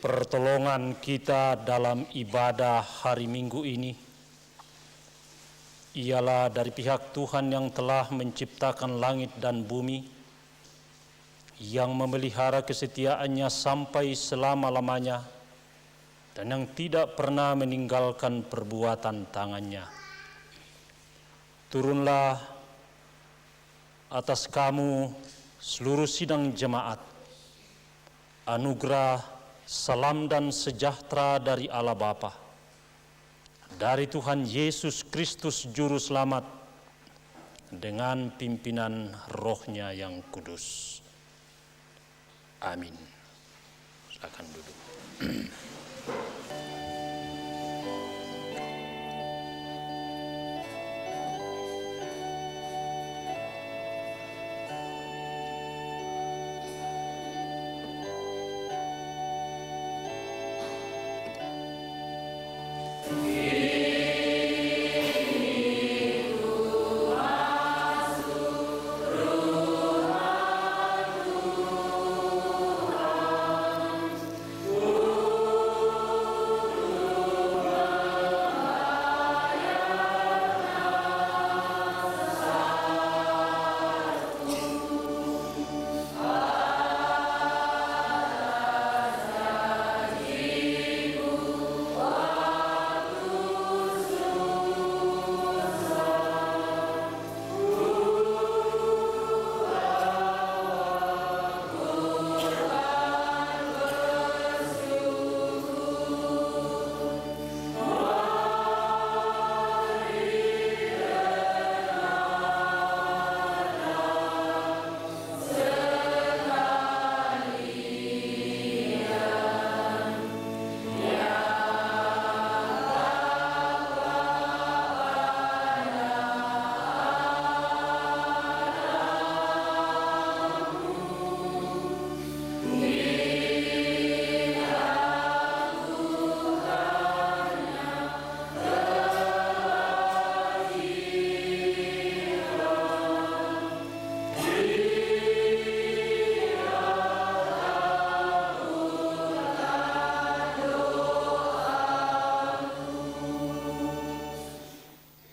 pertolongan kita dalam ibadah hari Minggu ini ialah dari pihak Tuhan yang telah menciptakan langit dan bumi, yang memelihara kesetiaannya sampai selama-lamanya, dan yang tidak pernah meninggalkan perbuatan tangannya. Turunlah atas kamu seluruh sidang jemaat anugerah, salam dan sejahtera dari Allah Bapa, dari Tuhan Yesus Kristus Juru Selamat, dengan pimpinan Roh-Nya yang kudus. Amin. Silakan duduk.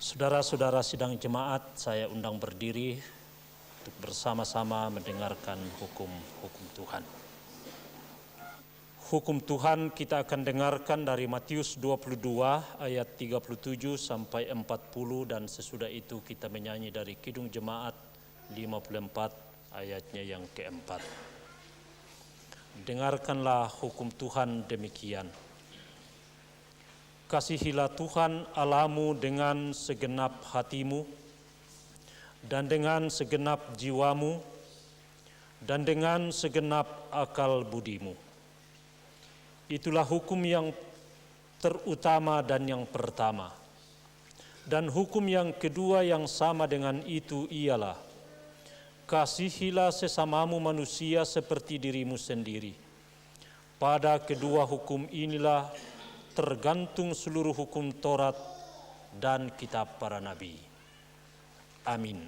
Saudara-saudara sidang jemaat, saya undang berdiri untuk bersama-sama mendengarkan hukum Tuhan. Hukum Tuhan kita akan dengarkan dari Matius 22 ayat 37 sampai 40, dan sesudah itu kita menyanyi dari Kidung Jemaat 54 ayatnya yang keempat. Dengarkanlah hukum Tuhan demikian. Kasihilah Tuhan Allahmu dengan segenap hatimu, dan dengan segenap jiwamu, dan dengan segenap akal budimu. Itulah hukum yang terutama dan yang pertama. Dan hukum yang kedua yang sama dengan itu ialah, kasihilah sesamamu manusia seperti dirimu sendiri. Pada kedua hukum inilah tergantung seluruh hukum Taurat dan kitab para nabi. Amin.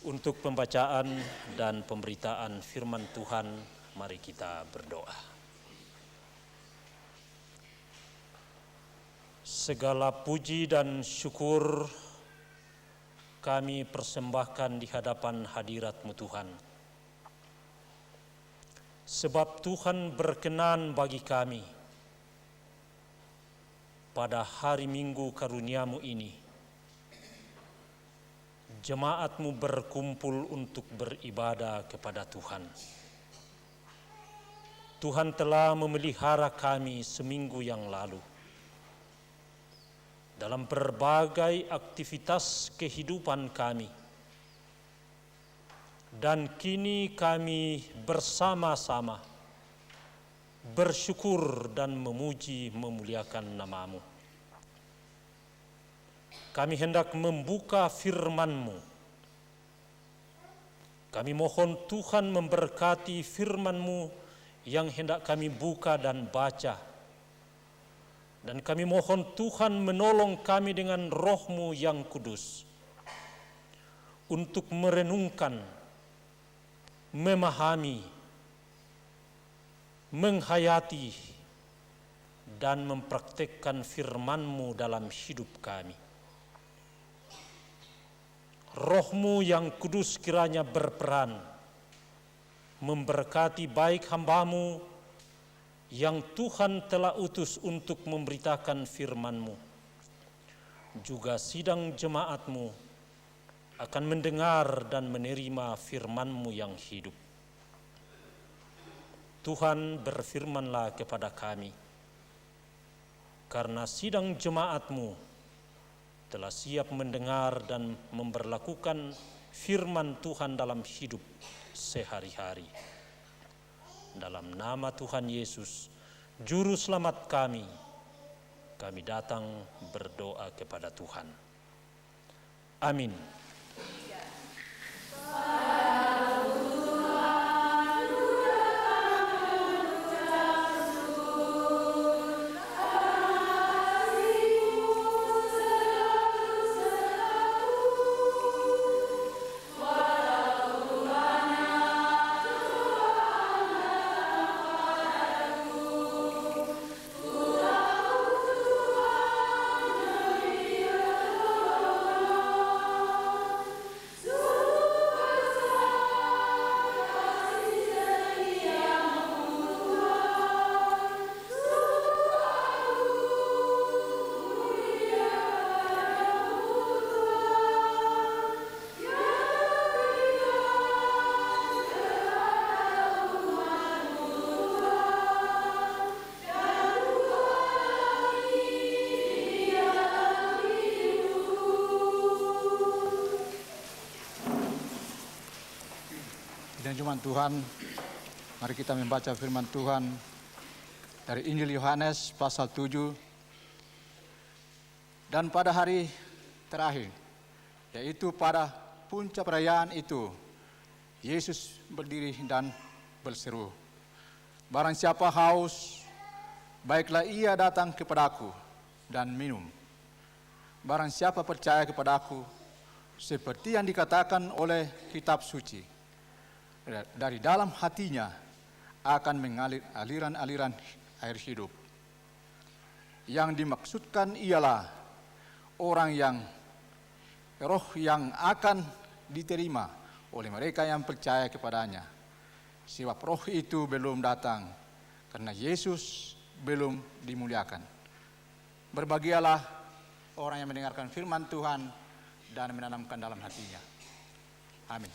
Untuk pembacaan dan pemberitaan firman Tuhan, mari kita berdoa. Segala puji dan syukur kami persembahkan di hadapan hadirat-Mu Tuhan. Sebab Tuhan berkenan bagi kami pada hari Minggu karunia-Mu ini, jemaat-Mu berkumpul untuk beribadah kepada Tuhan. Tuhan telah memelihara kami seminggu yang lalu dalam berbagai aktivitas kehidupan kami. Dan kini kami bersama-sama bersyukur dan memuji memuliakan nama-Mu. Kami hendak membuka firman-Mu. Kami mohon Tuhan memberkati firman-Mu yang hendak kami buka dan baca. Dan kami mohon Tuhan menolong kami dengan Roh-Mu yang kudus untuk merenungkan, memahami, menghayati, dan mempraktekkan firman-Mu dalam hidup kami. Roh-Mu yang kudus kiranya berperan, memberkati baik hamba-Mu yang Tuhan telah utus untuk memberitakan firman-Mu. Juga sidang jemaat-Mu akan mendengar dan menerima firman-Mu yang hidup. Tuhan, berfirmanlah kepada kami, karena sidang jemaat-Mu telah siap mendengar dan memberlakukan firman Tuhan dalam hidup sehari-hari. Dalam nama Tuhan Yesus, Juru Selamat kami datang berdoa kepada Tuhan. Amin. Jemaat Tuhan, mari kita membaca firman Tuhan dari Injil Yohanes pasal 7. Dan pada hari terakhir, yaitu pada puncak perayaan itu, Yesus berdiri dan berseru, "Barang siapa haus, baiklah ia datang kepadaku dan minum. Barang siapa percaya kepadaku, seperti yang dikatakan oleh kitab suci, dari dalam hatinya akan mengalir aliran-aliran air hidup." Yang dimaksudkan ialah orang yang roh yang akan diterima oleh mereka yang percaya kepadanya. Sebab roh itu belum datang karena Yesus belum dimuliakan. Berbahagialah orang yang mendengarkan firman Tuhan dan menanamkan dalam hatinya. Amin.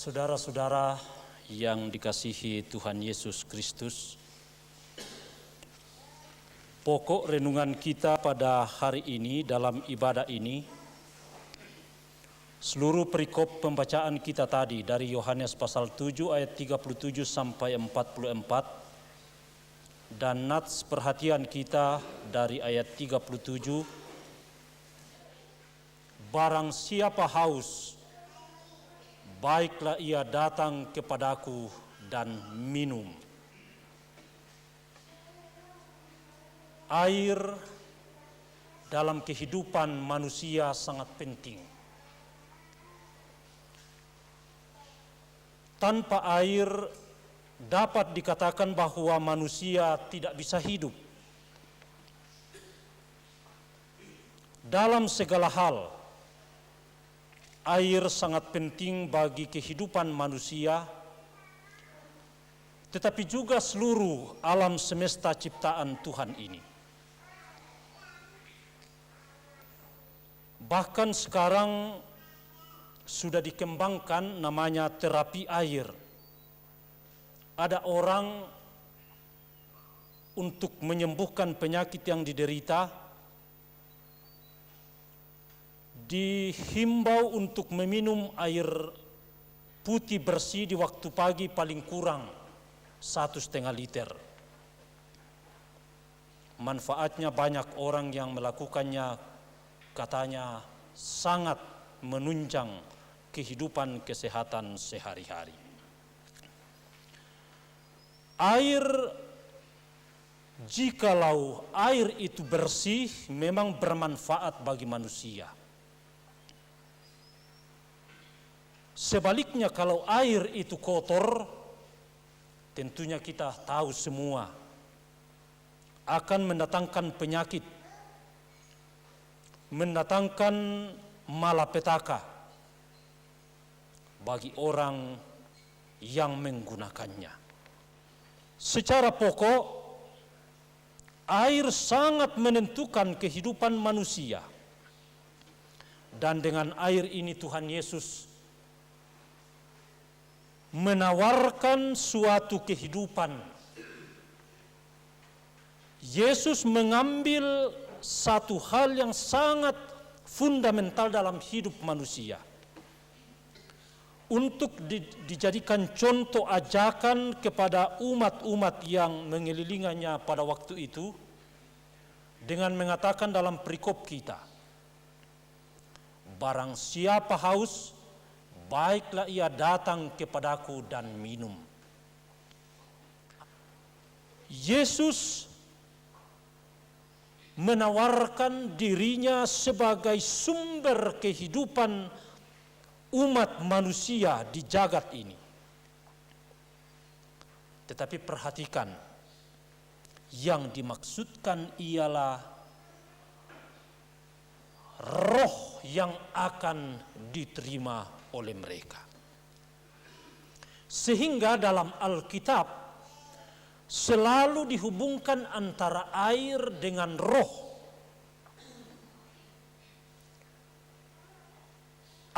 Saudara-saudara yang dikasihi Tuhan Yesus Kristus, pokok renungan kita pada hari ini dalam ibadah ini, seluruh perikop pembacaan kita tadi dari Yohanes pasal 7 ayat 37 sampai 44 dan nats perhatian kita dari ayat 37, barang siapa haus, baiklah ia datang kepadaku dan minum. Air dalam kehidupan manusia sangat penting. Tanpa air dapat dikatakan bahwa manusia tidak bisa hidup. Dalam segala hal, air sangat penting bagi kehidupan manusia, tetapi juga seluruh alam semesta ciptaan Tuhan ini. Bahkan sekarang sudah dikembangkan namanya terapi air. Ada orang untuk menyembuhkan penyakit yang diderita, dihimbau untuk meminum air putih bersih di waktu pagi paling kurang 1,5 liter. Manfaatnya banyak orang yang melakukannya, katanya sangat menunjang kehidupan kesehatan sehari-hari. Air, jikalau air itu bersih, memang bermanfaat bagi manusia. Sebaliknya kalau air itu kotor, tentunya kita tahu semua akan mendatangkan penyakit, mendatangkan malapetaka bagi orang yang menggunakannya. Secara pokok, air sangat menentukan kehidupan manusia. Dan dengan air ini Tuhan Yesus menawarkan suatu kehidupan. Yesus mengambil satu hal yang sangat fundamental dalam hidup manusia untuk dijadikan contoh ajakan kepada umat-umat yang mengelilinginya pada waktu itu, dengan mengatakan dalam perikop kita, barang siapa haus, baiklah ia datang kepadaku dan minum. Yesus menawarkan dirinya sebagai sumber kehidupan umat manusia di jagat ini. Tetapi perhatikan, yang dimaksudkan ialah roh yang akan diterima oleh mereka. Sehingga dalam Alkitab selalu dihubungkan antara air dengan roh.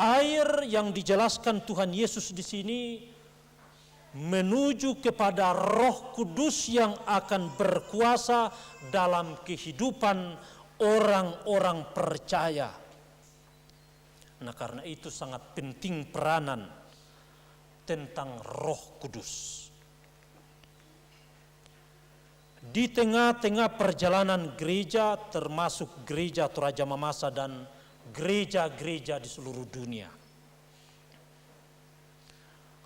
Air yang dijelaskan Tuhan Yesus di sini menuju kepada Roh Kudus yang akan berkuasa dalam kehidupan orang-orang percaya. Nah, karena itu sangat penting peranan tentang Roh Kudus. Di tengah-tengah perjalanan gereja, termasuk gereja Toraja Mamasa dan gereja-gereja di seluruh dunia,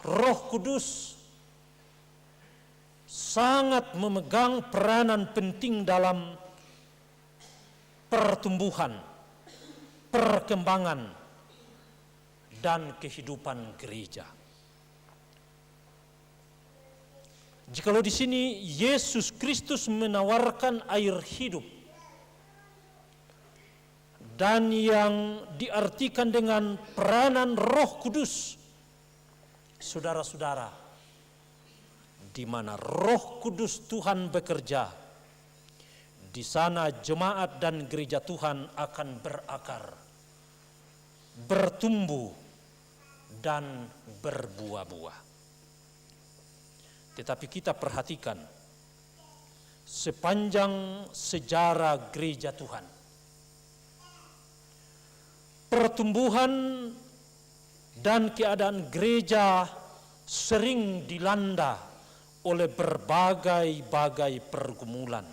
Roh Kudus sangat memegang peranan penting dalam pertumbuhan, perkembangan, dan kehidupan gereja. Jikalau di sini Yesus Kristus menawarkan air hidup, dan yang diartikan dengan peranan Roh Kudus, saudara-saudara, di mana Roh Kudus Tuhan bekerja, di sana jemaat dan gereja Tuhan akan berakar, bertumbuh, dan berbuah-buah. Tetapi kita perhatikan sepanjang sejarah gereja Tuhan, pertumbuhan dan keadaan gereja sering dilanda oleh berbagai-bagai pergumulan.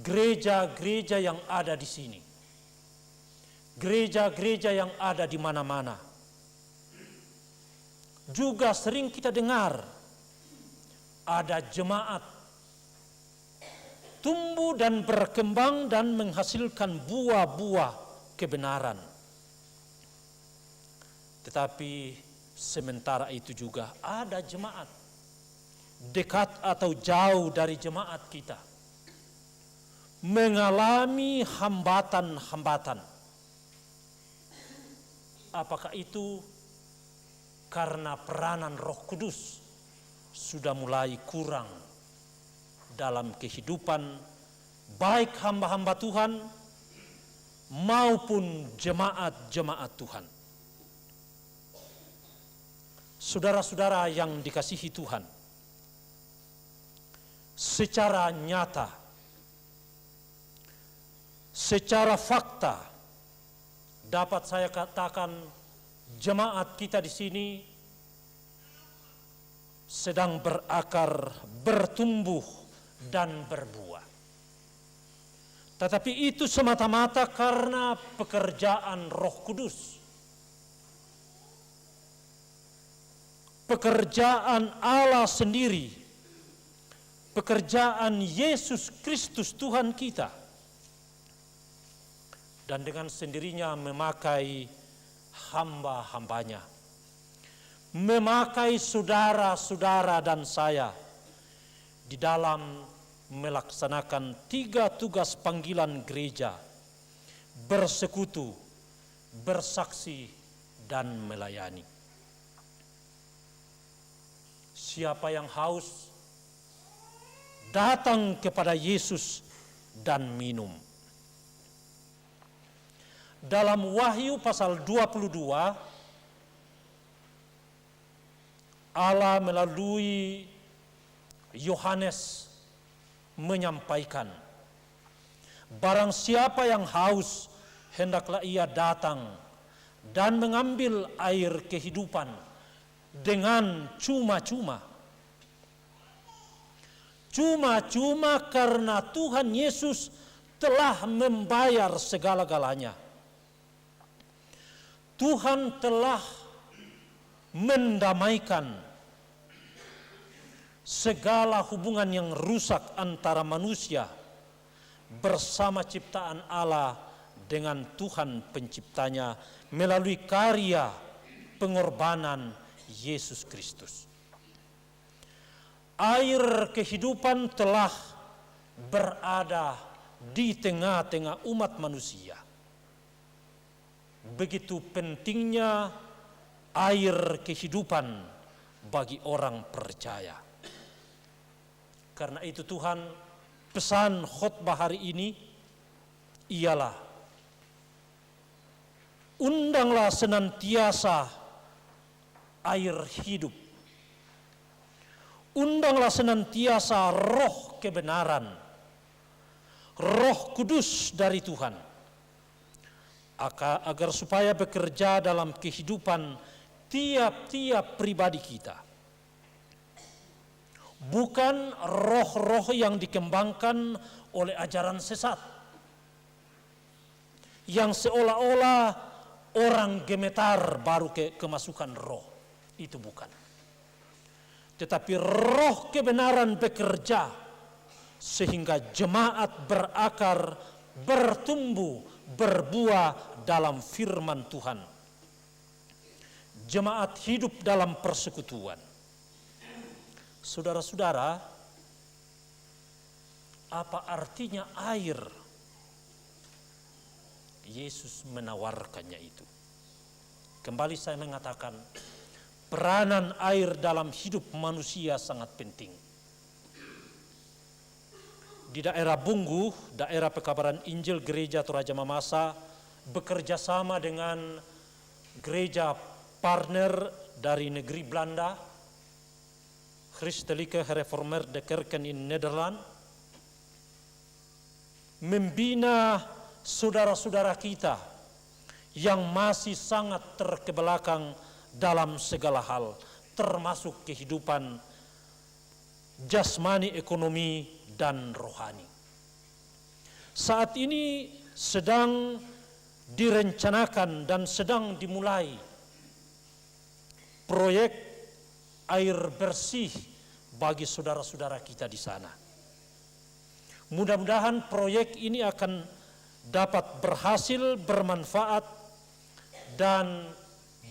Gereja-gereja yang ada di sini, gereja-gereja yang ada di mana-mana, juga sering kita dengar ada jemaat tumbuh dan berkembang dan menghasilkan buah-buah kebenaran. Tetapi sementara itu juga ada jemaat dekat atau jauh dari jemaat kita mengalami hambatan-hambatan. Apakah itu karena peranan Roh Kudus sudah mulai kurang dalam kehidupan baik hamba-hamba Tuhan maupun jemaat-jemaat Tuhan? Saudara-saudara yang dikasihi Tuhan, secara nyata, secara fakta, dapat saya katakan jemaat kita di sini sedang berakar, bertumbuh, dan berbuah. Tetapi itu semata-mata karena pekerjaan Roh Kudus, pekerjaan Allah sendiri, pekerjaan Yesus Kristus Tuhan kita, dan dengan sendirinya memakai hamba-hambanya, memakai saudara-saudara dan saya di dalam melaksanakan 3 tugas panggilan gereja: bersekutu, bersaksi, dan melayani. Siapa yang haus, datang kepada Yesus dan minum. Dalam Wahyu pasal 22, Allah melalui Yohanes menyampaikan, barang siapa yang haus, hendaklah ia datang dan mengambil air kehidupan dengan cuma-cuma. Cuma-cuma karena Tuhan Yesus telah membayar segala-galanya. Tuhan telah mendamaikan segala hubungan yang rusak antara manusia bersama ciptaan Allah dengan Tuhan penciptanya melalui karya pengorbanan Yesus Kristus. Air kehidupan telah berada di tengah-tengah umat manusia. Begitu pentingnya air kehidupan bagi orang percaya. Karena itu Tuhan, pesan khotbah hari ini ialah, undanglah senantiasa air hidup. Undanglah senantiasa roh kebenaran, Roh Kudus dari Tuhan, agar supaya bekerja dalam kehidupan tiap-tiap pribadi kita. Bukan roh-roh yang dikembangkan oleh ajaran sesat, yang seolah-olah orang gemetar baru kemasukan roh. Itu bukan. Tetapi roh kebenaran bekerja sehingga jemaat berakar, bertumbuh, berbuah dalam firman Tuhan. Jemaat hidup dalam persekutuan. Saudara-saudara, apa artinya air? Yesus menawarkannya itu. Kembali saya mengatakan, peranan air dalam hidup manusia sangat penting. Di daerah Bunggu, daerah pekabaran Injil Gereja Toraja Mamasa, bekerja sama dengan gereja partner dari negeri Belanda, Christelijke Gereformeerde Kerken in Nederland, membina saudara-saudara kita yang masih sangat terkebelakang dalam segala hal, termasuk kehidupan jasmani, ekonomi, dan rohani. Saat ini sedang direncanakan dan sedang dimulai proyek air bersih bagi saudara-saudara kita di sana. Mudah-mudahan proyek ini akan dapat berhasil, bermanfaat, dan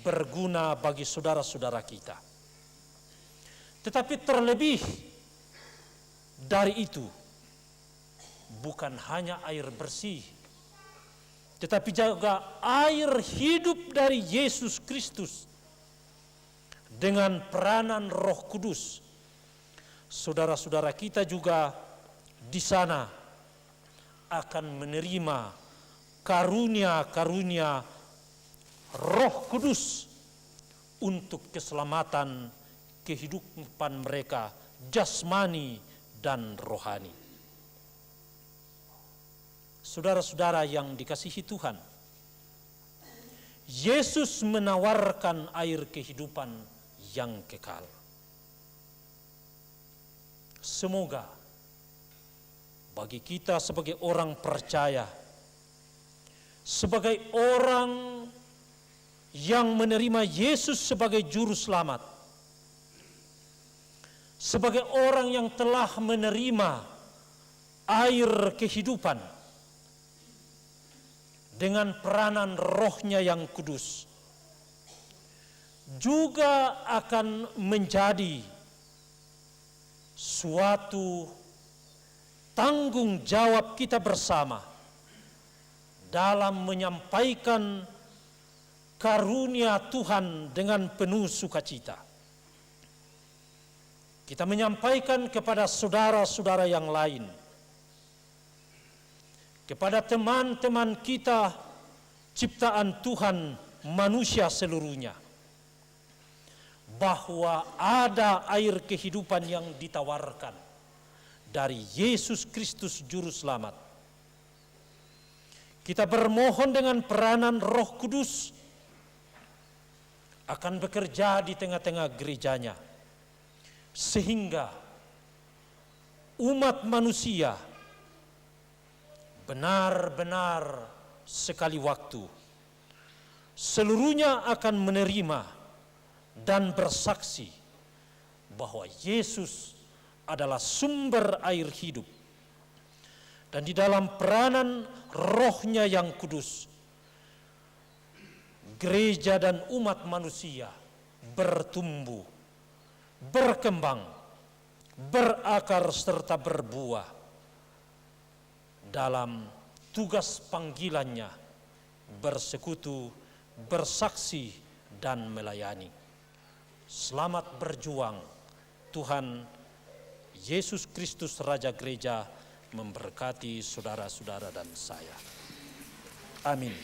berguna bagi saudara-saudara kita. Tetapi terlebih dari itu, bukan hanya air bersih, tetapi juga air hidup dari Yesus Kristus dengan peranan Roh Kudus. Saudara-saudara kita juga di sana akan menerima karunia-karunia Roh Kudus untuk keselamatan kehidupan mereka jasmani dan rohani. Saudara-saudara yang dikasihi Tuhan, Yesus menawarkan air kehidupan yang kekal. Semoga bagi kita sebagai orang percaya, sebagai orang yang menerima Yesus sebagai juru selamat, sebagai orang yang telah menerima air kehidupan dengan peranan Roh-Nya yang kudus, juga akan menjadi suatu tanggung jawab kita bersama dalam menyampaikan karunia Tuhan dengan penuh sukacita. Kita menyampaikan kepada saudara-saudara yang lain, kepada teman-teman kita ciptaan Tuhan, manusia seluruhnya, bahwa ada air kehidupan yang ditawarkan dari Yesus Kristus Juru Selamat. Kita bermohon dengan peranan Roh Kudus akan bekerja di tengah-tengah gerejanya, sehingga umat manusia benar-benar sekali waktu seluruhnya akan menerima dan bersaksi bahwa Yesus adalah sumber air hidup, dan di dalam peranan Roh-Nya yang kudus, gereja dan umat manusia bertumbuh, berkembang, berakar serta berbuah dalam tugas panggilannya, bersekutu, bersaksi, dan melayani. Selamat berjuang. Tuhan Yesus Kristus Raja Gereja memberkati saudara-saudara dan saya. Amin.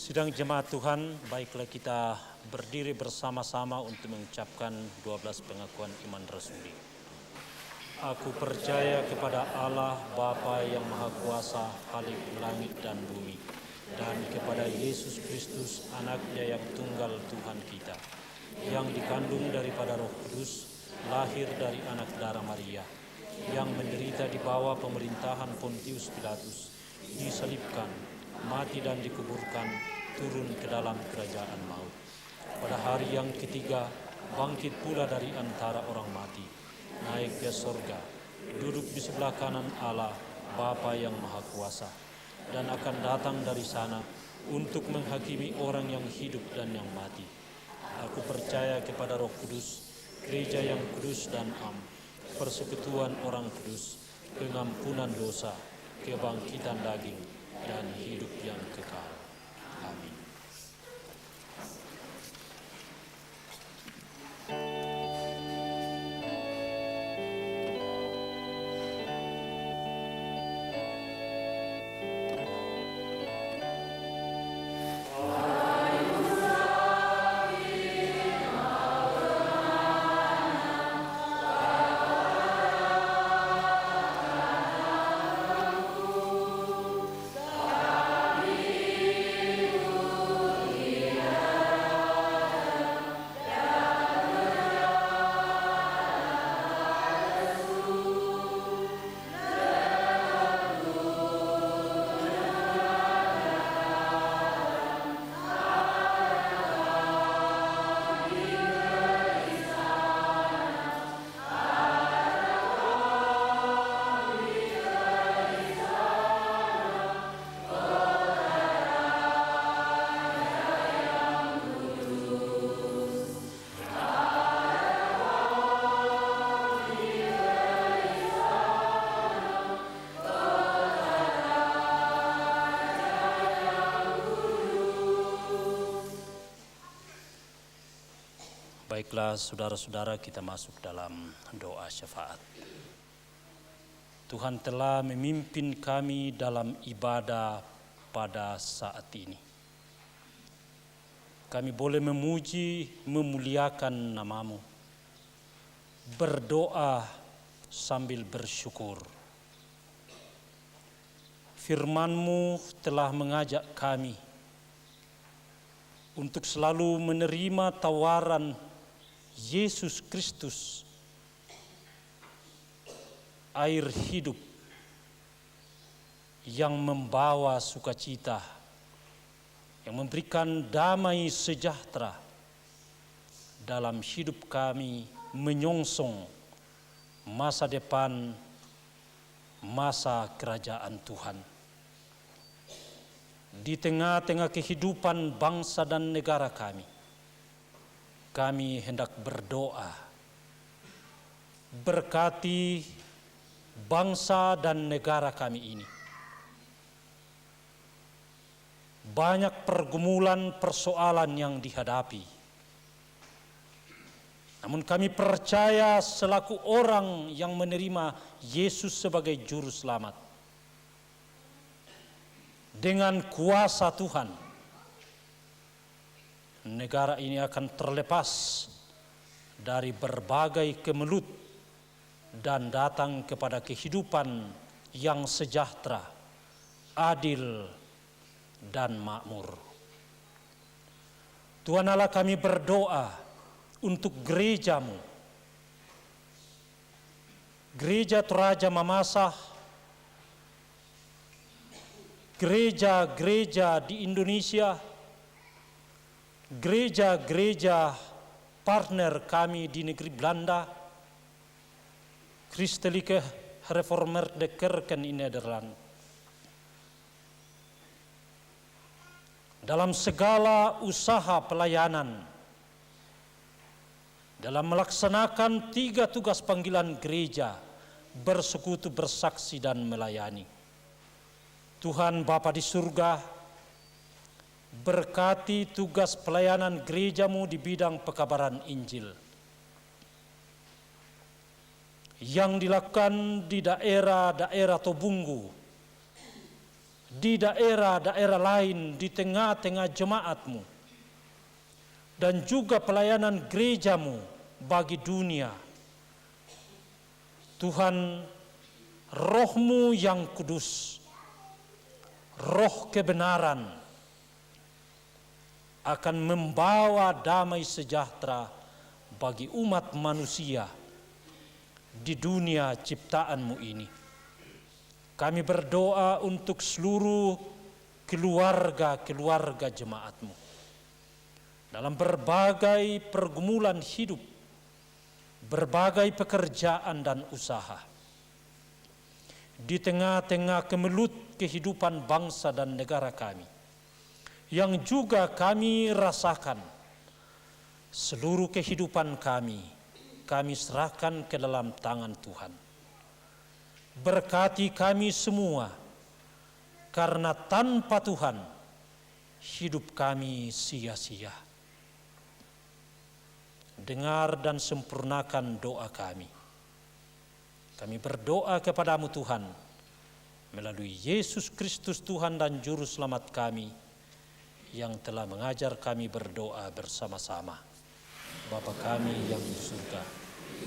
Sidang jemaat Tuhan, baiklah kita berdiri bersama-sama untuk mengucapkan 12 pengakuan iman rasuli. Aku percaya kepada Allah Bapa yang Maha Kuasa, Khalik langit dan bumi, dan kepada Yesus Kristus, Anaknya yang tunggal Tuhan kita, yang dikandung daripada Roh Kudus, lahir dari anak darah Maria, yang menderita di bawah pemerintahan Pontius Pilatus, disalibkan, mati dan dikuburkan, turun ke dalam kerajaan maut. Pada hari yang ketiga, bangkit pula dari antara orang mati, naik ke sorga, duduk di sebelah kanan Allah, Bapa yang Maha Kuasa, dan akan datang dari sana untuk menghakimi orang yang hidup dan yang mati. Aku percaya kepada Roh Kudus, gereja yang kudus dan am, persekutuan orang kudus, pengampunan dosa, kebangkitan daging, dan hidup yang kekal. Amin. Baiklah saudara-saudara, kita masuk dalam doa syafaat. Tuhan telah memimpin kami dalam ibadah pada saat ini. Kami boleh memuji, memuliakan nama-Mu, berdoa sambil bersyukur. Firman-Mu telah mengajak kami untuk selalu menerima tawaran Yesus Kristus, air hidup yang membawa sukacita, yang memberikan damai sejahtera dalam hidup kami menyongsong masa depan, masa kerajaan Tuhan. Di tengah-tengah kehidupan bangsa dan negara kami hendak berdoa, berkati bangsa dan negara kami ini. Banyak pergumulan persoalan yang dihadapi. Namun kami percaya selaku orang yang menerima Yesus sebagai juru selamat, dengan kuasa Tuhan, negara ini akan terlepas dari berbagai kemelut dan datang kepada kehidupan yang sejahtera, adil, dan makmur. Tuhan Allah, kami berdoa untuk gereja-Mu, Gereja Toraja Mamasa, gereja-gereja di Indonesia, gereja-gereja partner kami di negeri Belanda, Christelijke Gereformeerde Kerken in Nederland. Dalam segala usaha pelayanan, dalam melaksanakan 3 tugas panggilan gereja, bersekutu, bersaksi, dan melayani. Tuhan Bapa di surga, berkati tugas pelayanan gereja-Mu di bidang pekabaran Injil yang dilakukan di daerah-daerah Tobunggu, di daerah-daerah lain di tengah-tengah jemaat-Mu, dan juga pelayanan gereja-Mu bagi dunia. Tuhan, Roh-Mu yang kudus, Roh kebenaran, akan membawa damai sejahtera bagi umat manusia di dunia ciptaan-Mu ini. Kami berdoa untuk seluruh keluarga-keluarga jemaat-Mu dalam berbagai pergumulan hidup, berbagai pekerjaan dan usaha. Di tengah-tengah kemelut kehidupan bangsa dan negara kami, yang juga kami rasakan, seluruh kehidupan kami serahkan ke dalam tangan Tuhan. Berkati kami semua, karena tanpa Tuhan hidup kami sia-sia. Dengar dan sempurnakan doa kami. Kami berdoa kepadamu Tuhan, melalui Yesus Kristus Tuhan dan Juru Selamat kami, yang telah mengajar kami berdoa bersama-sama. Bapa kami yang di surga,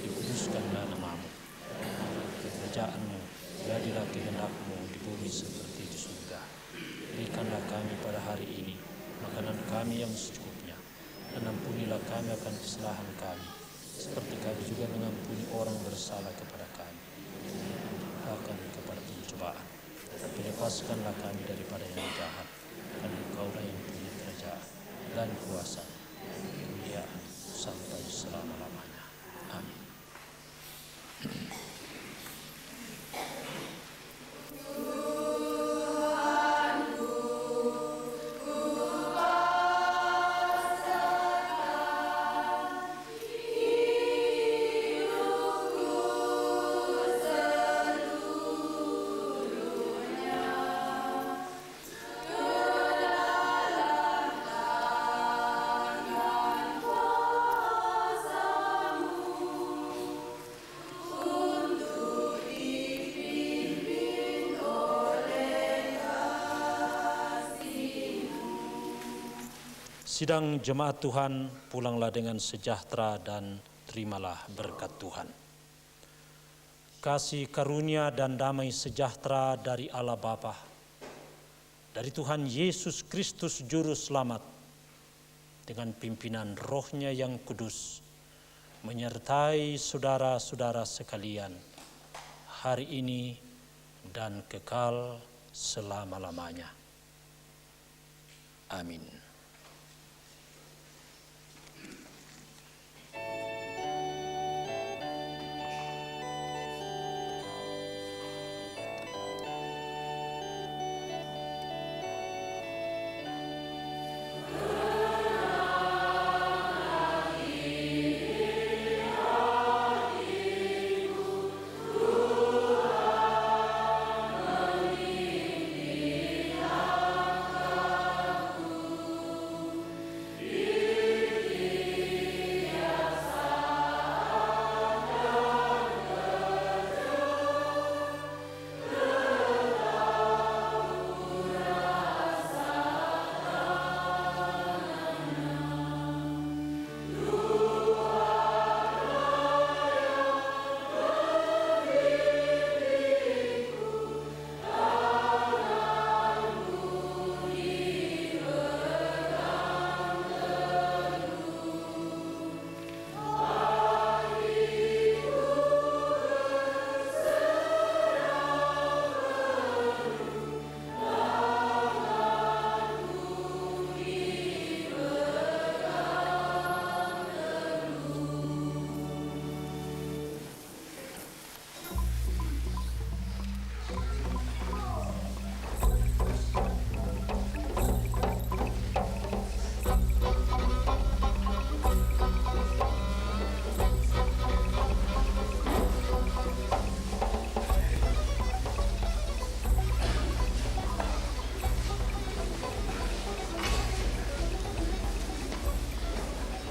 dikuduskanlah nama-Mu. Kerajaan-Mu, jadilah kehendak-Mu di bumi seperti di surga. Berikanlah kami pada hari ini makanan kami yang secukupnya, dan ampunilah kami akan kesalahan kami, seperti kami juga mengampuni orang bersalah kepada kami. Bahkan kepada pencobaan, tapi lepaskanlah kami daripada yang jahat, karena Engkau-lah yang punya kerajaan dan kuasa, kemuliaan sampai selama-lamanya. Amin. Sidang jemaat Tuhan, pulanglah dengan sejahtera dan terimalah berkat Tuhan. Kasih karunia dan damai sejahtera dari Allah Bapa, dari Tuhan Yesus Kristus Juru Selamat, dengan pimpinan Roh-Nya yang kudus, menyertai saudara-saudara sekalian hari ini dan kekal selama-lamanya. Amin.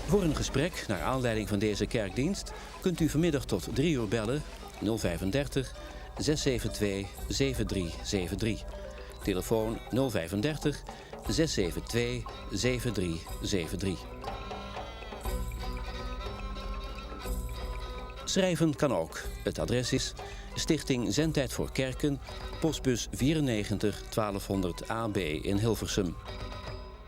Voor een gesprek naar aanleiding van deze kerkdienst kunt u vanmiddag tot 3 uur bellen 035 672 7373. Telefoon 035 672 7373. Schrijven kan ook. Het adres is Stichting Zendtijd voor Kerken, postbus 94 1200 AB in Hilversum.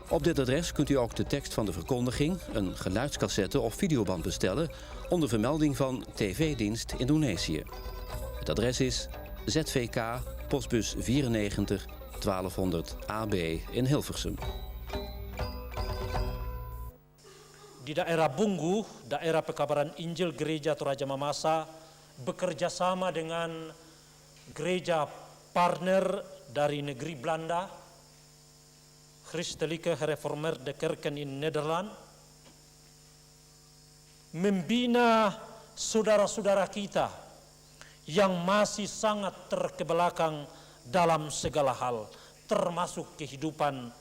Op dit adres kunt u ook de tekst van de verkondiging, een geluidscassette of videoband bestellen onder vermelding van TV-dienst Indonesië. Het adres is ZVK, postbus 94 1200 AB in Hilversum. Di daerah Bungu, daerah pekabaran Injil Gereja Toraja Mamasa bekerja sama dengan gereja partner dari negeri Belanda, Christelijke Gereformeerde Kerken in Nederland, membina saudara-saudara kita yang masih sangat terkebelakang dalam segala hal, termasuk kehidupan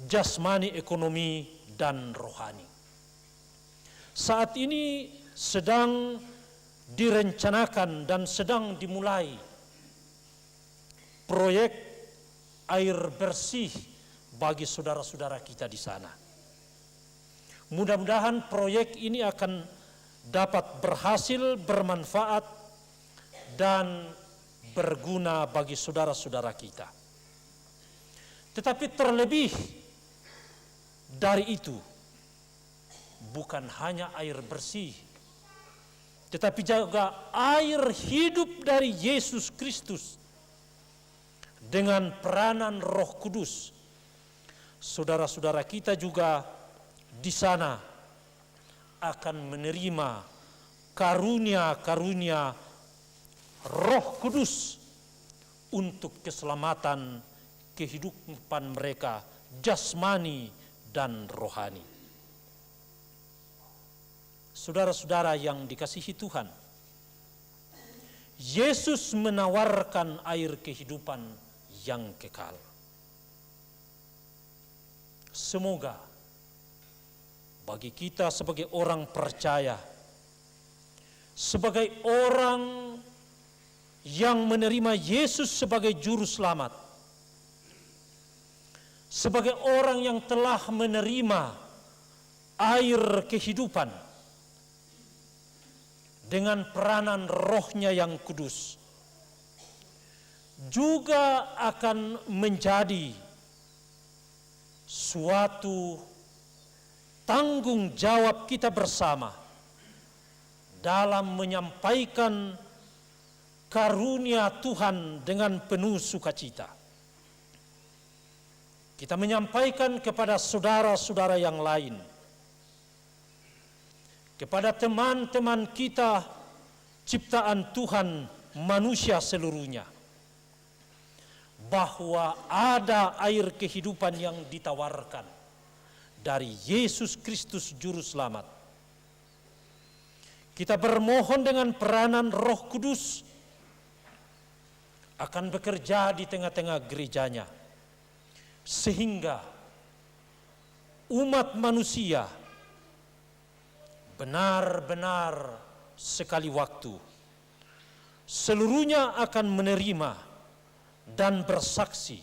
jasmani, ekonomi, dan rohani. Saat ini sedang direncanakan dan sedang dimulai proyek air bersih bagi saudara-saudara kita di sana. Mudah-mudahan proyek ini akan dapat berhasil, bermanfaat, dan berguna bagi saudara-saudara kita. Tetapi terlebih dari itu, bukan hanya air bersih, tetapi juga air hidup dari Yesus Kristus dengan peranan Roh Kudus. Saudara-saudara kita juga di sana akan menerima karunia-karunia Roh Kudus untuk keselamatan kehidupan mereka jasmani dan rohani. Saudara-saudara yang dikasihi Tuhan, Yesus menawarkan air kehidupan yang kekal. Semoga bagi kita sebagai orang percaya, sebagai orang yang menerima Yesus sebagai juru selamat, sebagai orang yang telah menerima air kehidupan dengan peranan Roh-Nya yang kudus, juga akan menjadi suatu tanggung jawab kita bersama dalam menyampaikan karunia Tuhan dengan penuh sukacita. Kita menyampaikan kepada saudara-saudara yang lain, kepada teman-teman kita ciptaan Tuhan manusia seluruhnya, bahwa ada air kehidupan yang ditawarkan dari Yesus Kristus Juru Selamat. Kita bermohon dengan peranan Roh Kudus akan bekerja di tengah-tengah gerejanya, sehingga umat manusia benar-benar sekali waktu seluruhnya akan menerima dan bersaksi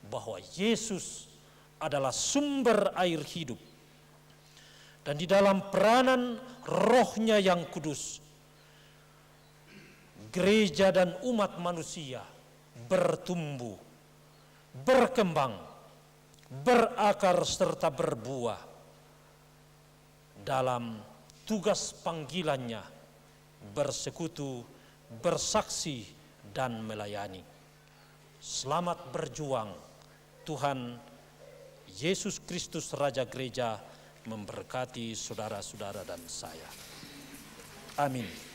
bahwa Yesus adalah sumber air hidup, dan di dalam peranan Roh-Nya yang kudus, gereja dan umat manusia bertumbuh, berkembang, berakar serta berbuah dalam tugas panggilannya, bersekutu, bersaksi, dan melayani. Selamat berjuang. Tuhan Yesus Kristus Raja Gereja memberkati saudara-saudara dan saya. Amin.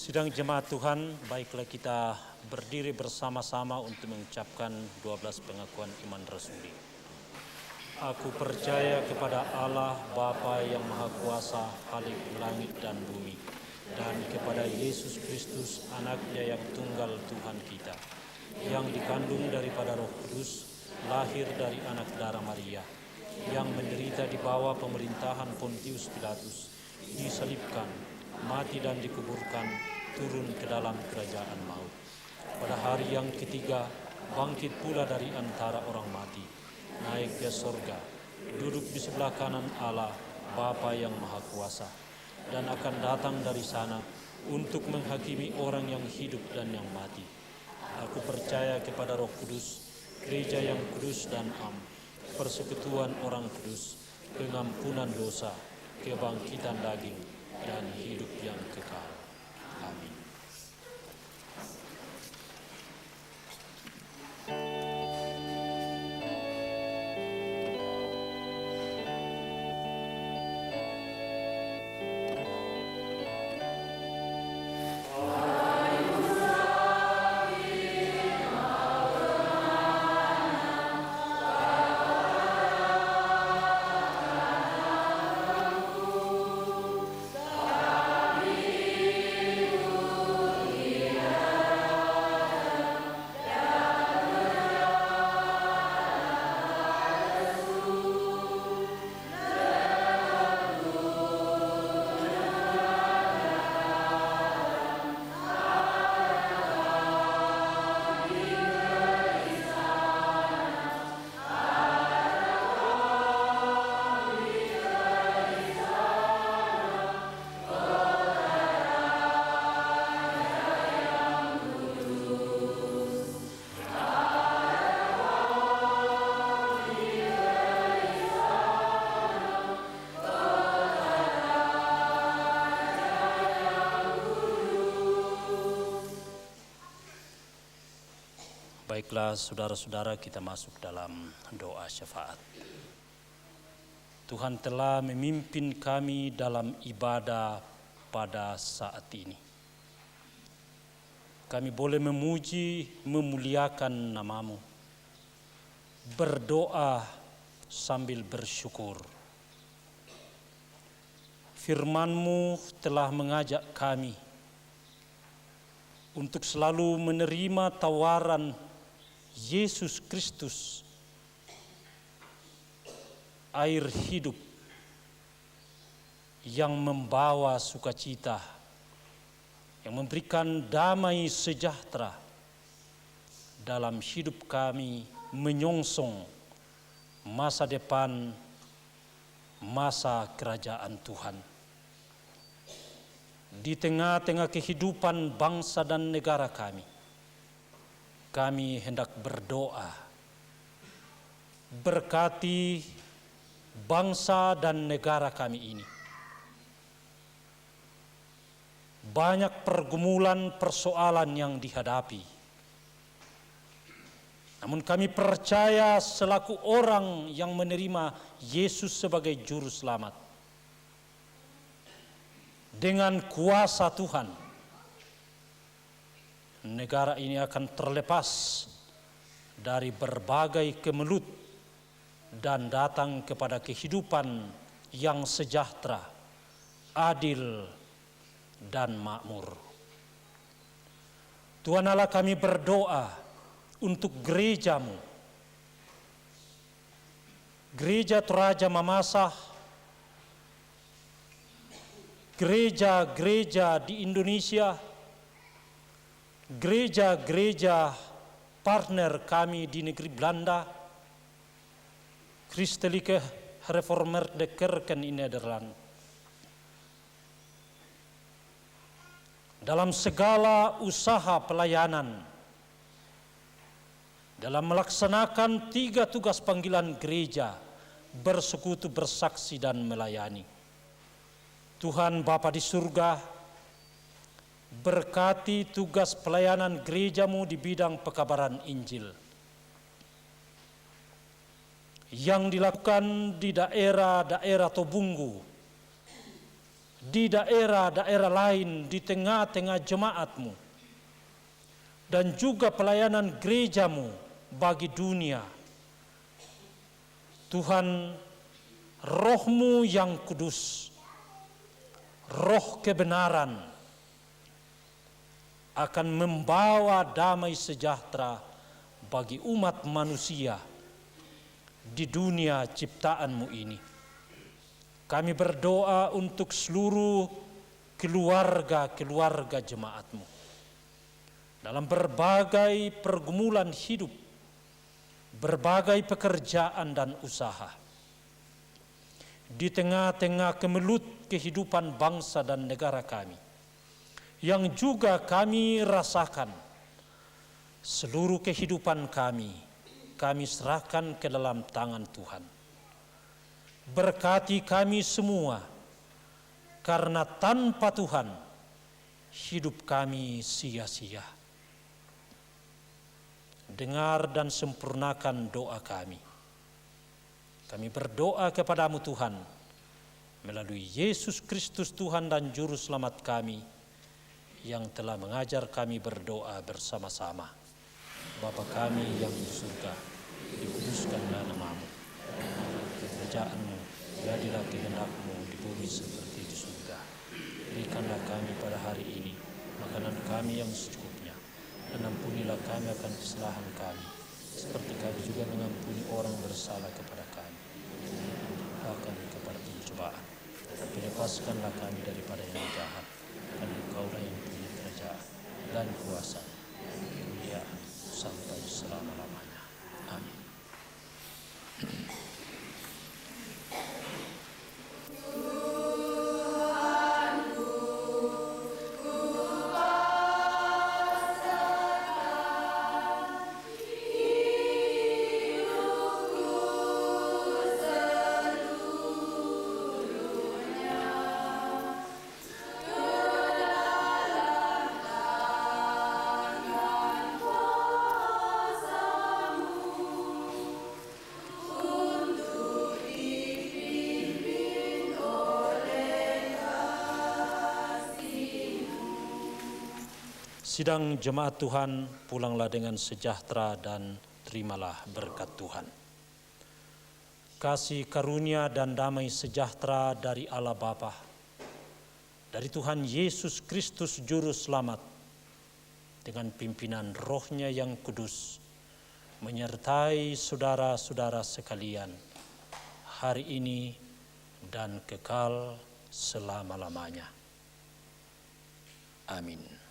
Sidang jemaat Tuhan, baiklah kita berdiri bersama-sama untuk mengucapkan 12 pengakuan iman rasuli. Aku percaya kepada Allah Bapa yang Maha Kuasa, Khalik langit dan bumi, dan kepada Yesus Kristus, Anaknya yang tunggal Tuhan kita, yang dikandung daripada Roh Kudus, lahir dari anak darah Maria, yang menderita di bawah pemerintahan Pontius Pilatus, disalibkan, mati dan dikuburkan, turun ke dalam kerajaan maut. Pada hari yang ketiga, bangkit pula dari antara orang mati, naik ke sorga, duduk di sebelah kanan Allah, Bapa yang Maha Kuasa, dan akan datang dari sana untuk menghakimi orang yang hidup dan yang mati. Aku percaya kepada Roh Kudus, gereja yang kudus dan am, persekutuan orang kudus, pengampunan dosa, kebangkitan daging, dan hidup yang kekal. Amin. Baiklah saudara-saudara, kita masuk dalam doa syafaat. Tuhan telah memimpin kami dalam ibadah pada saat ini. Kami boleh memuji, memuliakan nama-Mu, berdoa sambil bersyukur. Firman-Mu telah mengajak kami untuk selalu menerima tawaran Yesus Kristus, air hidup yang membawa sukacita, yang memberikan damai sejahtera dalam hidup kami menyongsong masa depan, masa kerajaan Tuhan. Di tengah-tengah kehidupan bangsa dan negara kami hendak berdoa, berkati bangsa dan negara kami ini. Banyak pergumulan, persoalan yang dihadapi. Namun kami percaya selaku orang yang menerima Yesus sebagai juru selamat, dengan kuasa Tuhan, negara ini akan terlepas dari berbagai kemelut dan datang kepada kehidupan yang sejahtera, adil, dan makmur. Tuhan Allah, kami berdoa untuk gereja-Mu, Gereja Toraja Mamasa, gereja-gereja di Indonesia, gereja-gereja partner kami di negeri Belanda, Christelijke Gereformeerde Kerken in Nederland. Dalam segala usaha pelayanan, dalam melaksanakan 3 tugas panggilan gereja, bersekutu, bersaksi, dan melayani. Tuhan Bapa di surga, berkati tugas pelayanan gereja-Mu di bidang pekabaran Injil yang dilakukan di daerah-daerah Tobunggu, di daerah-daerah lain di tengah-tengah jemaatmu, dan juga pelayanan gerejamu bagi dunia. Tuhan, roh-Mu yang kudus, roh kebenaran, akan membawa damai sejahtera bagi umat manusia di dunia ciptaan-Mu ini. Kami berdoa untuk seluruh keluarga-keluarga jemaat-Mu dalam berbagai pergumulan hidup, berbagai pekerjaan dan usaha. Di tengah-tengah kemelut kehidupan bangsa dan negara kami, yang juga kami rasakan, seluruh kehidupan kami serahkan ke dalam tangan Tuhan. Berkati kami semua, karena tanpa Tuhan hidup kami sia-sia. Dengar dan sempurnakan doa kami. Kami berdoa kepadamu Tuhan, melalui Yesus Kristus Tuhan dan Juru Selamat kami, yang telah mengajar kami berdoa bersama-sama. Bapa kami yang di surga, dikuduskanlah nama-Mu. Kerajaan-Mu, jadilah kehendak-Mu di bumi seperti di surga. Berikanlah kami pada hari ini makanan kami yang secukupnya, dan ampunilah kami akan kesalahan kami, seperti kami juga mengampuni orang bersalah kepada kami. Akan kepada pencobaan, tapi lepaskanlah kami daripada yang jahat, karena Engkau-lah yang punya kerajaan dan kuasa, kemuliaan sampai selama-lamanya. Amin. Sidang jemaat Tuhan, pulanglah dengan sejahtera dan terimalah berkat Tuhan. Kasih karunia dan damai sejahtera dari Allah Bapa, dari Tuhan Yesus Kristus Juru Selamat, dengan pimpinan Roh-Nya yang kudus, menyertai saudara-saudara sekalian hari ini dan kekal selama-lamanya. Amin.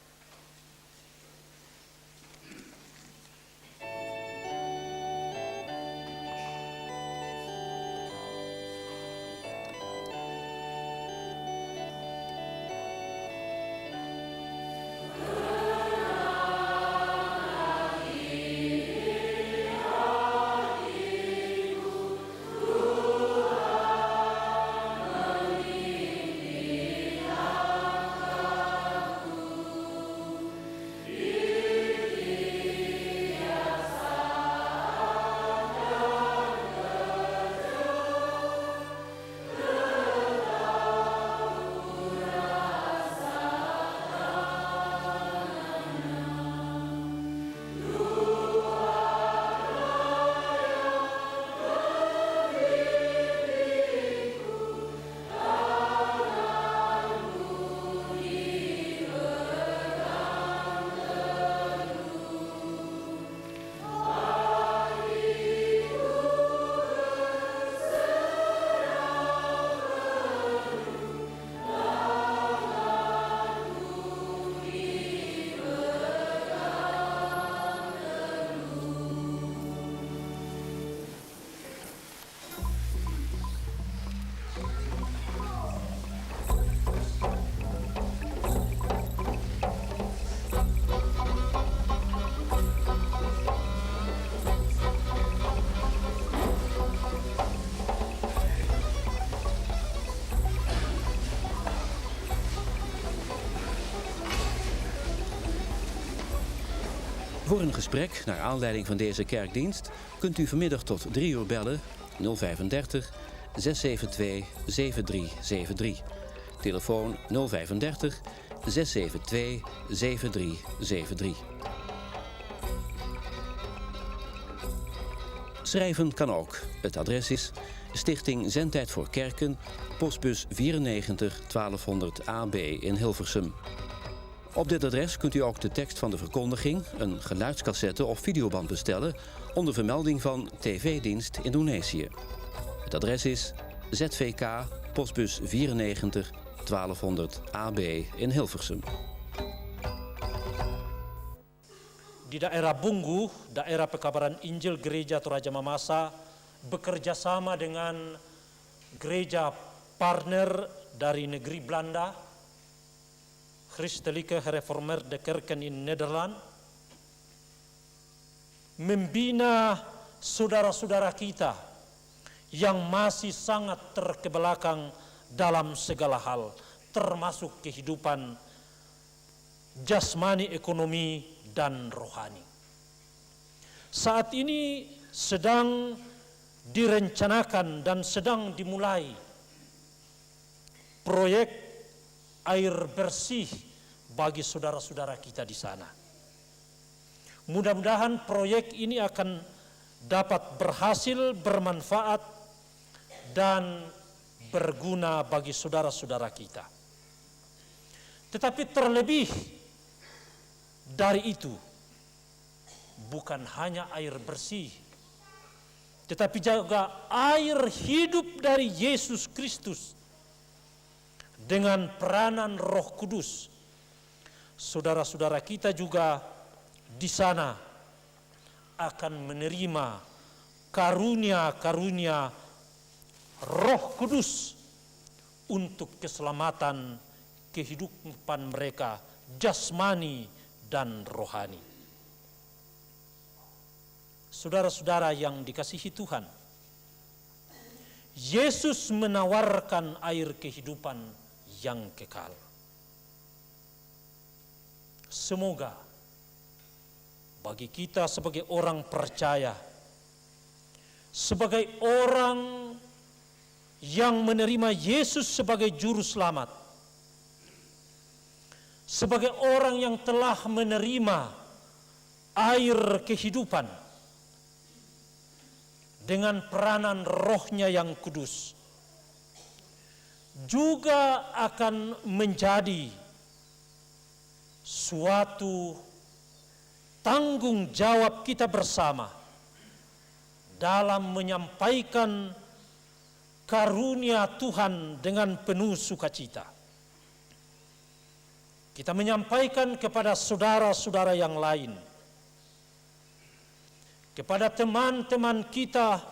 Voor een gesprek naar aanleiding van deze kerkdienst kunt u vanmiddag tot 3 uur bellen 035 672 7373. Telefoon 035 672 7373. Schrijven kan ook. Het adres is Stichting Zendtijd voor Kerken, postbus 94 1200 AB in Hilversum. Op dit adres kunt u ook de tekst van de verkondiging, een geluidscassette of videoband bestellen onder vermelding van TV-dienst Indonesië. Het adres is ZVK, postbus 94 1200 AB in Hilversum. Di daerah Bunggu, daerah pekabaran Injil Gereja Toraja Mamasa bekerja sama dengan gereja partner dari negeri Belanda, Christelijke Gereformeerde Kerken in Nederland, membina saudara-saudara kita yang masih sangat terkebelakang dalam segala hal, termasuk kehidupan jasmani, ekonomi, dan rohani. Saat ini sedang direncanakan dan sedang dimulai proyek air bersih bagi saudara-saudara kita di sana. Mudah-mudahan proyek ini akan dapat berhasil, bermanfaat, dan berguna bagi saudara-saudara kita. Tetapi terlebih dari itu, bukan hanya air bersih, tetapi juga air hidup dari Yesus Kristus dengan peranan Roh Kudus. Saudara-saudara kita juga di sana akan menerima karunia-karunia Roh Kudus untuk keselamatan kehidupan mereka jasmani dan rohani. Saudara-saudara yang dikasihi Tuhan, Yesus menawarkan air kehidupan yang kekal. Semoga bagi kita sebagai orang percaya, sebagai orang yang menerima Yesus sebagai juru selamat, sebagai orang yang telah menerima air kehidupan dengan peranan Roh-Nya yang kudus, juga akan menjadi suatu tanggung jawab kita bersama dalam menyampaikan karunia Tuhan dengan penuh sukacita. Kita menyampaikan kepada saudara-saudara yang lain, kepada teman-teman kita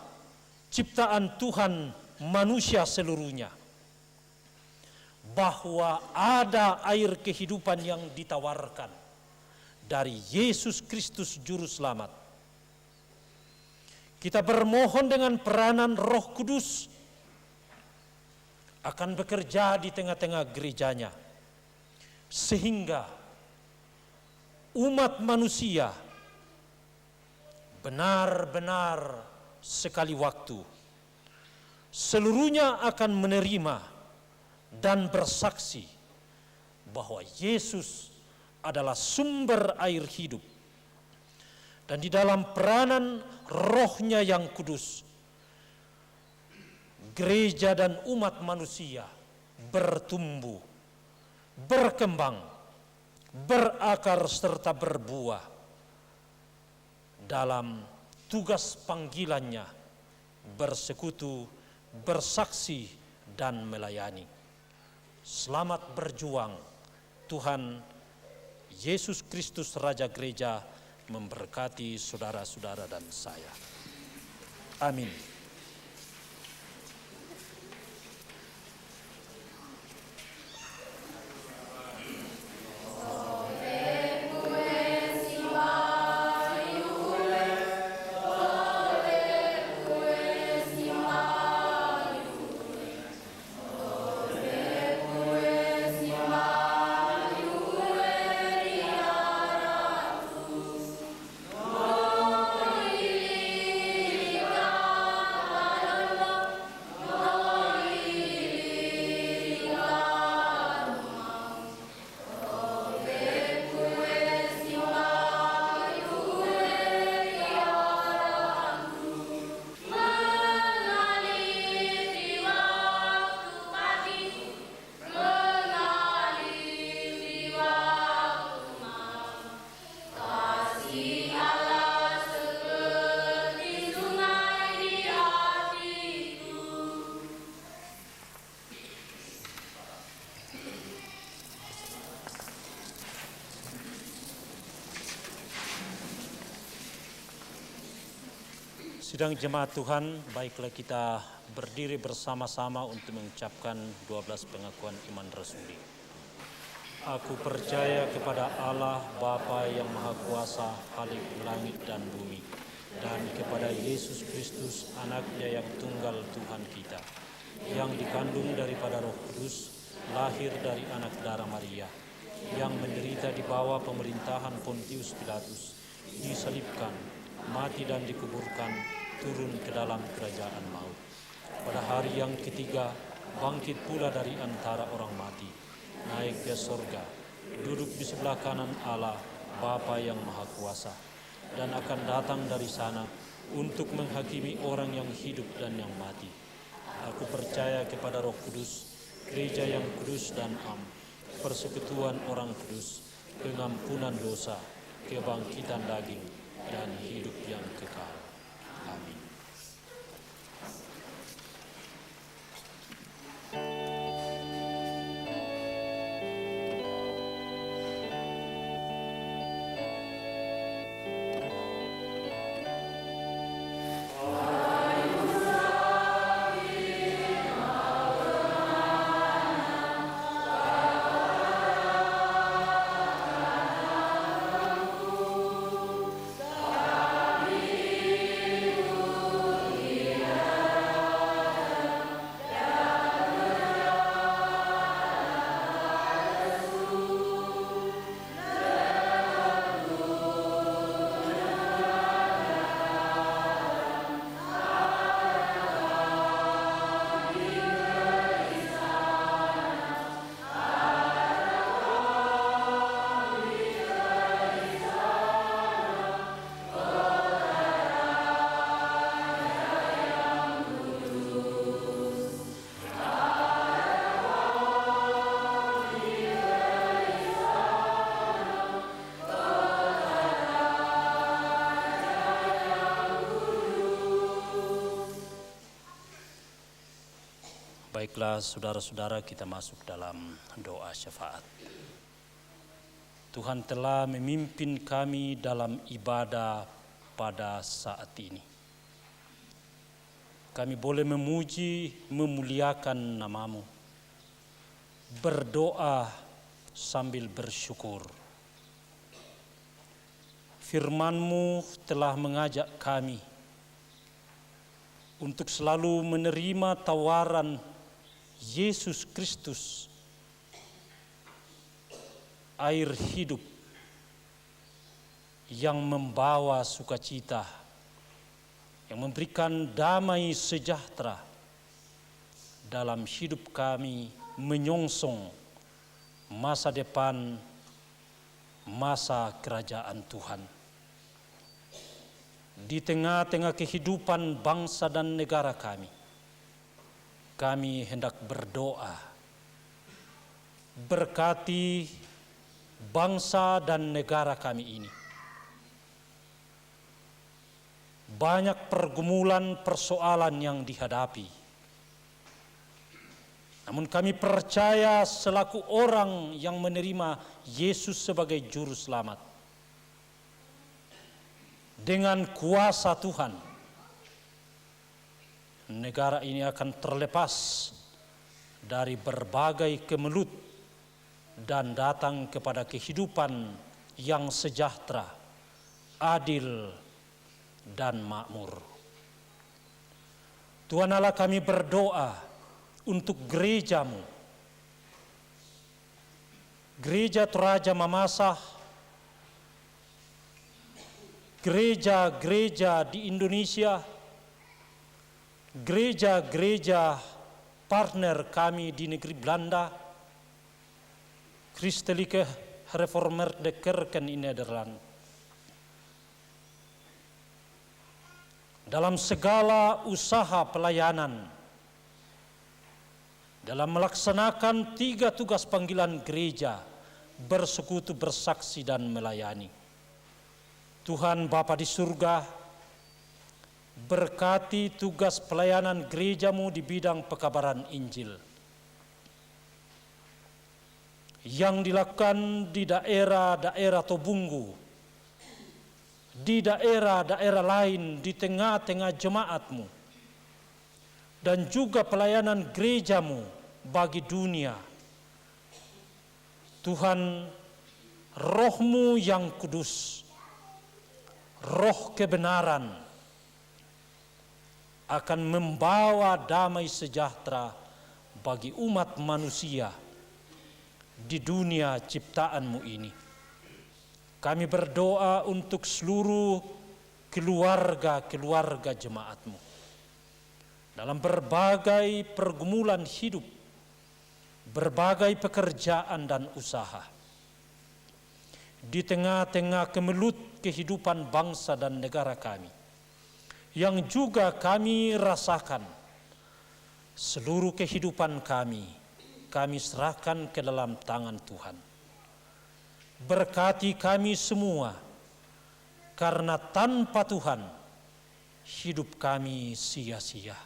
ciptaan Tuhan manusia seluruhnya, bahwa ada air kehidupan yang ditawarkan dari Yesus Kristus Juru Selamat. Kita bermohon dengan peranan Roh Kudus akan bekerja di tengah-tengah gerejanya, sehingga umat manusia benar-benar sekali waktu seluruhnya akan menerima dan bersaksi bahwa Yesus adalah sumber air hidup, dan di dalam peranan Roh-Nya yang kudus, gereja dan umat manusia bertumbuh, berkembang, berakar serta berbuah dalam tugas panggilannya, bersekutu, bersaksi, dan melayani. Selamat berjuang. Tuhan Yesus Kristus Raja Gereja memberkati saudara-saudara dan saya. Amin. Sidang jemaat Tuhan, baiklah kita berdiri bersama-sama untuk mengucapkan 12 pengakuan iman rasuli. Aku percaya kepada Allah Bapa yang Maha Kuasa, Khalik langit dan bumi, dan kepada Yesus Kristus, anaknya yang tunggal Tuhan kita, yang dikandung daripada Roh Kudus, lahir dari anak darah Maria, yang menderita di bawah pemerintahan Pontius Pilatus, disalibkan, mati dan dikuburkan, turun ke dalam kerajaan maut. Pada hari yang ketiga, bangkit pula dari antara orang mati, naik ke sorga, duduk di sebelah kanan Allah, Bapa yang Maha Kuasa, dan akan datang dari sana untuk menghakimi orang yang hidup dan yang mati. Aku percaya kepada Roh Kudus, gereja yang kudus dan am, persekutuan orang kudus, pengampunan dosa, kebangkitan daging, dan hidup yang kekal. Amin. Baiklah saudara-saudara, kita masuk dalam doa syafaat. Tuhan telah memimpin kami dalam ibadah pada saat ini. Kami boleh memuji, memuliakan nama-Mu, berdoa sambil bersyukur. Firman-Mu telah mengajak kami untuk selalu menerima tawaran Yesus Kristus, air hidup yang membawa sukacita, yang memberikan damai sejahtera dalam hidup kami menyongsong masa depan, masa kerajaan Tuhan. Di tengah-tengah kehidupan bangsa dan negara kami hendak berdoa, berkati bangsa dan negara kami ini. Banyak pergumulan persoalan yang dihadapi. Namun kami percaya selaku orang yang menerima Yesus sebagai juru selamat, dengan kuasa Tuhan, negara ini akan terlepas dari berbagai kemelut dan datang kepada kehidupan yang sejahtera, adil, dan makmur. Tuhan Allah, kami berdoa untuk gereja-Mu, Gereja Toraja Mamasa, gereja-gereja di Indonesia, gereja-gereja partner kami di negeri Belanda, Christelijke Gereformeerde Kerken in Nederland. Dalam segala usaha pelayanan, dalam melaksanakan 3 tugas panggilan gereja, bersekutu, bersaksi, dan melayani. Tuhan Bapa di surga, berkati tugas pelayanan gereja-Mu di bidang pekabaran Injil yang dilakukan di daerah-daerah Tobunggu, di daerah-daerah lain di tengah-tengah jemaatmu, dan juga pelayanan gerejamu bagi dunia. Tuhan, roh-Mu yang kudus, roh kebenaran, akan membawa damai sejahtera bagi umat manusia di dunia ciptaan-Mu ini. Kami berdoa untuk seluruh keluarga-keluarga jemaat-Mu dalam berbagai pergumulan hidup, berbagai pekerjaan dan usaha, di tengah-tengah kemelut kehidupan bangsa dan negara kami, yang juga kami rasakan. Seluruh kehidupan kami serahkan ke dalam tangan Tuhan. Berkati kami semua, karena tanpa Tuhan hidup kami sia-sia.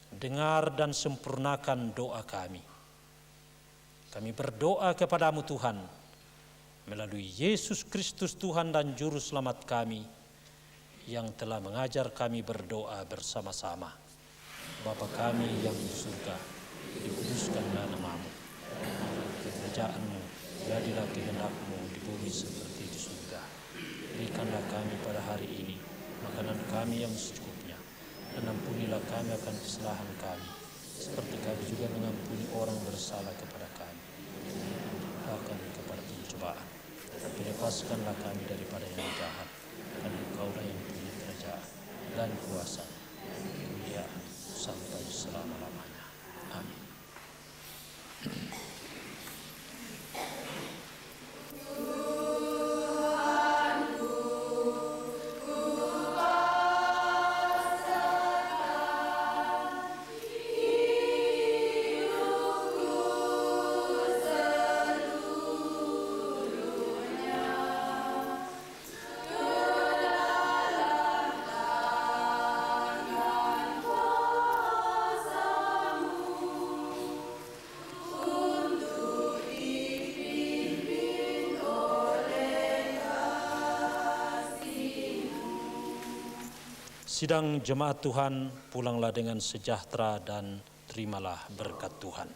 Dengar dan sempurnakan doa kami. Kami berdoa kepadamu Tuhan, melalui Yesus Kristus Tuhan dan Juru Selamat kami, yang telah mengajar kami berdoa bersama-sama. Bapa kami yang di surga, dikuduskanlah nama-Mu. Kerajaan-Mu, jadilah kehendak-Mu di bumi seperti di surga. Berikanlah kami pada hari ini makanan kami yang secukupnya, dan ampunilah kami akan kesalahan kami, seperti kami juga mengampuni orang bersalah kepada kami. Akan kepada pencobaan, tapi lepaskanlah kami daripada yang jahat, karena Engkau-lah yang punya kerajaan dan kuasa, kemuliaan sampai selama-lamanya. Amin. Sidang jemaat Tuhan, pulanglah dengan sejahtera dan terimalah berkat Tuhan.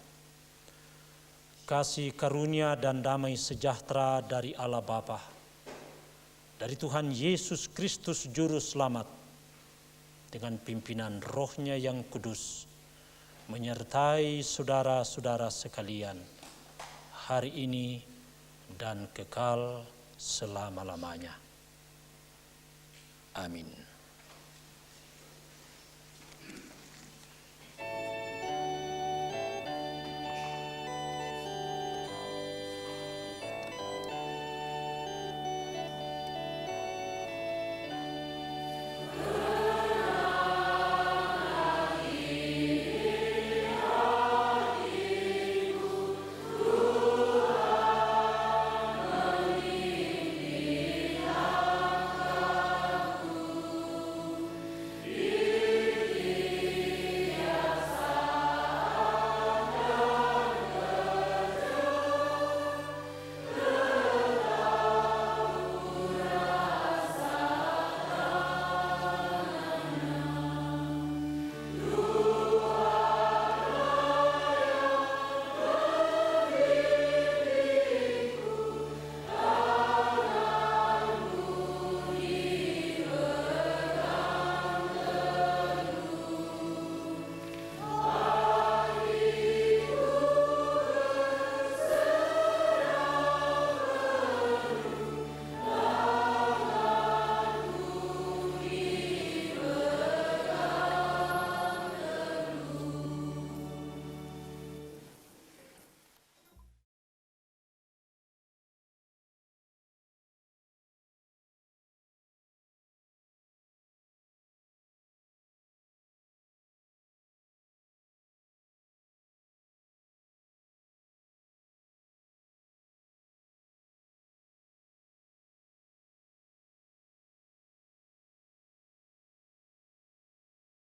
Kasih karunia dan damai sejahtera dari Allah Bapa, dari Tuhan Yesus Kristus Juru Selamat, dengan pimpinan Roh-Nya yang kudus, menyertai saudara-saudara sekalian hari ini dan kekal selama-lamanya. Amin.